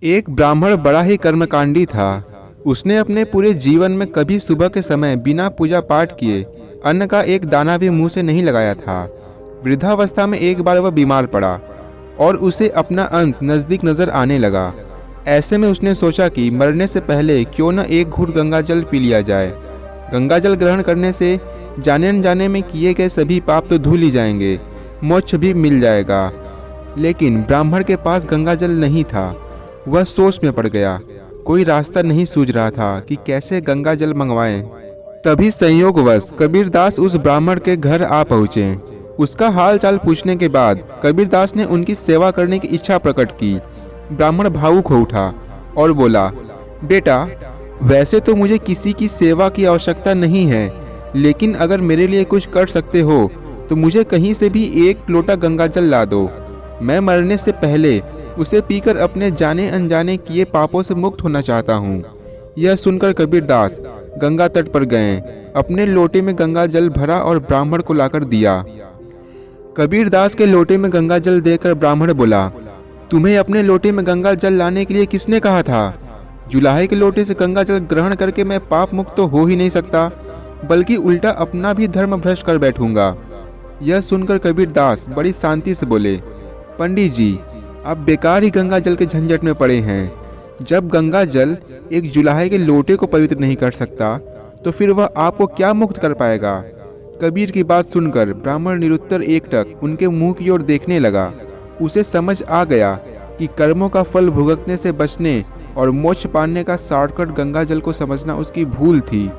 एक ब्राह्मण बड़ा ही कर्मकांडी था। उसने अपने पूरे जीवन में कभी सुबह के समय बिना पूजा पाठ किए अन्न का एक दाना भी मुंह से नहीं लगाया था। वृद्धावस्था में एक बार वह बीमार पड़ा और उसे अपना अंत नज़दीक नज़र आने लगा। ऐसे में उसने सोचा कि मरने से पहले क्यों न एक घूंट गंगा जल पी लिया जाए। गंगा जल ग्रहण करने से जाने अनजाने में किए गए सभी पाप तो धुल ही जाएंगे, मोक्ष भी मिल जाएगा। लेकिन ब्राह्मण के पास गंगा जल नहीं था। वह सोच में पड़ गया। कोई रास्ता नहीं सूझ रहा था कि कैसे गंगा जल मंगवाएं। तभी संयोगवश कबीरदास उस ब्राह्मण के घर आ पहुँचे। उसका हाल चाल पूछने के बाद कबीरदास ने उनकी सेवा करने की इच्छा प्रकट की। ब्राह्मण भावुक हो उठा और बोला, बेटा, वैसे तो मुझे किसी की सेवा की आवश्यकता नहीं है, लेकिन अगर मेरे लिए कुछ कर सकते हो तो मुझे कहीं से भी एक लोटा गंगा जल ला दो। मैं मरने से पहले उसे पीकर अपने जाने अनजाने किए पापों से मुक्त होना चाहता हूँ। यह सुनकर कबीरदास गंगा तट पर गए, अपने लोटे में गंगा जल भरा और ब्राह्मण को लाकर दिया। कबीरदास के लोटे में गंगा जल देकर ब्राह्मण बोला, तुम्हें अपने लोटे में गंगा जल लाने के लिए किसने कहा था? जुलाहे के लोटे से गंगा जल ग्रहण करके मैं पाप मुक्त तो हो ही नहीं सकता, बल्कि उल्टा अपना भी धर्म भ्रष्ट कर बैठूंगा। यह सुनकर कबीरदास बड़ी शांति से बोले, पंडित जी, आप बेकार ही गंगा जल के झंझट में पड़े हैं। जब गंगा जल एक जुलाहे के लोटे को पवित्र नहीं कर सकता तो फिर वह आपको क्या मुक्त कर पाएगा? कबीर की बात सुनकर ब्राह्मण निरुत्तर एकटक उनके मुंह की ओर देखने लगा। उसे समझ आ गया कि कर्मों का फल भुगतने से बचने और मोक्ष पाने का शॉर्टकट गंगा जल को समझना उसकी भूल थी।